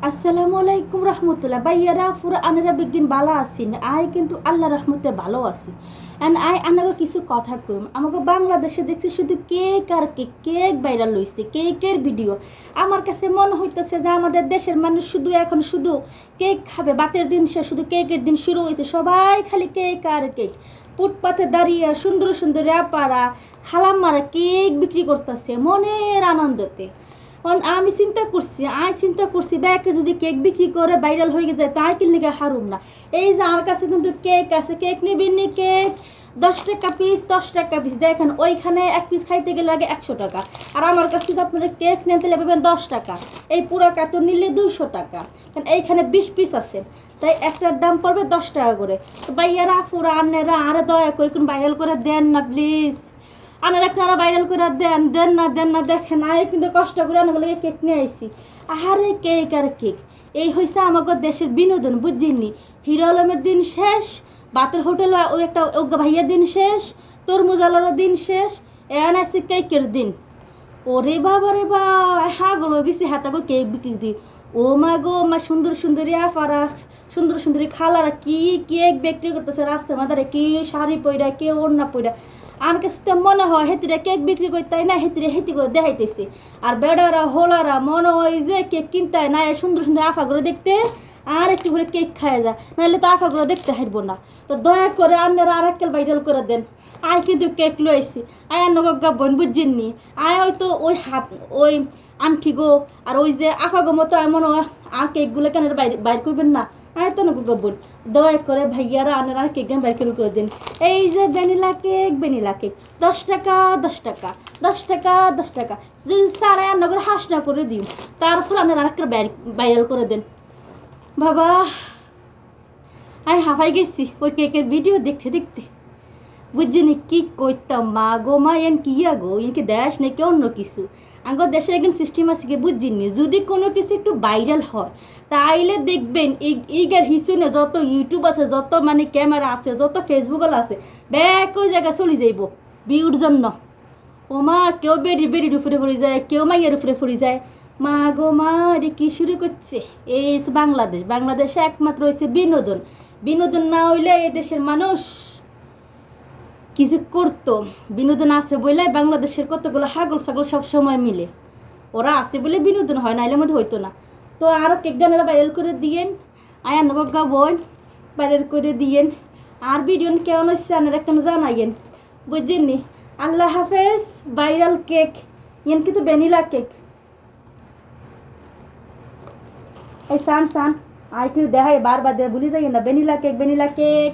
আসসালামু আলাইকুম রহমতুল্লাহ ভাইয়ারা পুরো আনারা বিজ্ঞান ভালো আছেন আই কিন্তু আল্লাহ রহমতে ভালো আছি এন্ড আই আনাকে কিছু কথা কইম আমাকে বাংলাদেশে দেখছি শুধু কেক আর কেক কেক ভাইরাল হইছে কেকের ভিডিও আমার কাছে মনে হইতেছে যে আমাদের দেশের মানুষ শুধু এখন শুধু কেক খাবে বাতের দিন সে শুধু কেকের দিন শুরু হয়েছে সবাই খালি কেক আর কেক ফুটপাতে দাঁড়িয়ে সুন্দর সুন্দর র্যাপারা খালাম্মারা কেক বিক্রি করতেছে মনের আনন্দতে আমি চিন্তা করছি ব্যাকে যদি কেক বিক্রি করে ভাইরাল হয়ে যায় তাই কিনলে হারুম না এই যে আমার কাছে কিন্তু কেক আছে কেক নিবেন কেক 10 টাকা পিস 10 টাকা পিস দেখেন ওইখানে এক পিস খাইতে গেলে লাগে 100 টাকা আর আমার কাছে যদি আপনারা কেক নিতে পাবেন 10 টাকা এই পুরো কার্টন নিলে 200 টাকা কারণ এইখানে 20 পিস আছে তাই একটার দাম পড়বে 10 টাকা করে তো ভাইয়ারা পুরা আন্নেরা আরে দয়া করে কোন ভাইরাল করে দেন না প্লিজ আনারা আপনারা ভাইরাল করে দেন না দেখেন আয় কিন্তু কষ্ট করে আনাকে লাগে কেক নিয়ে আইছি আহারে কেক আর কেক এই হয়েছে আমাদের দেশের বিনোদন বুঝিনি হিরো আলমের দিন শেষ বাতের হোটেল ওই একটা ভাইয়ার দিন শেষ তরমুজ আলারও দিন শেষ এন আছে কেকের দিন ওরে বাবা রে বা হাগল গেছি হাতাগো কেক বিক্রি দিই ও মা গো মা সুন্দর সুন্দরী আফারা সুন্দর সুন্দরী খালারা কি কেক বিক্রি করতেছে রাস্তার মাথারে কি শাড়ি পইরা কে ওড়না পইরা আর কাছে তো মনে হয় হেতিরা কেক বিক্রি করতে না হেতি করে দেখাইতেছে আর বেড়ারা হোলারা মনে হয় যে কেক কিনতে না সুন্দর সুন্দর আফাগুলো দেখতে আর একটু করে কেক খাওয়া যায় নাহলে তো আফাগুলো দেখতে হারবো না তো দয়া করে আপনারা আর এককাল ভাইরাল করে দেন আয় কিন্তু কেক লইছি আয় নগা বোন বুঝছেননি আয় হয়তো ওই আংটি গো আর ওই যে আফাগো মতো আর মনে হয় আর কেকগুলো কেন বাইর করবেন না আয় তো নগা বোন দয়া করে ভাইয়ারা আনারা কেক বাইর করে দিন এই যে ভ্যানিলা কেক 10 টাকা 10 টাকা 10 টাকা 10 টাকা যদি সারা নগর হাস না করে দিও তারপর আপনারা আরেকটা ভাইরাল করে দেন বাবা আমি হাফাই গেছি ওই কেকের ভিডিও দেখতে বুঝছেনি কি কইতাম মা গো মা এন কিয়া গো এনকে দেশ নাকি অন্য কিছু আগর দেশে একজন সিস্টেম আছে কি বুঝছিনি যদি কোনো কিছু একটু ভাইরাল হয় তাইলে দেখবেন এইগার হিসুনে যত ইউটিউব আছে যত মানে ক্যামেরা আছে যত ফেসবুক আছে ব্যাক ওই জায়গায় চলে যাইব ভিউর জন্য ও মা কেউ বেরির উপরে পড়ে যায় কেউ মাইয়ের উপরে পড়ে যায় মা গো মা রে কি শুরু করছে এই বাংলাদেশে একমাত্র হয়েছে বিনোদন না হইলে এই দেশের মানুষ কিছু করতো বিনোদন আছে বলে বাংলাদেশের কতগুলো হাগল ছাগল সব সময় মিলে ওরা আছে বলে বিনোদন হয় নাইলে মধ্যে হইতো না তো আরও কেক গানেরা ভাইরাল করে দিয়েন আয়ান গা বোন ভাইরাল করে দিয়েন আর ভিডিও কেমন হচ্ছে আনার একটা জানাইয়েন বুঝছেননি আল্লাহ হাফেজ ভাইরাল কেক ইয়ান কিন্তু ভ্যানিলা কেক এই সান আইটি দেখায় বারবার ভুলে যাই না ভ্যানিলা কেক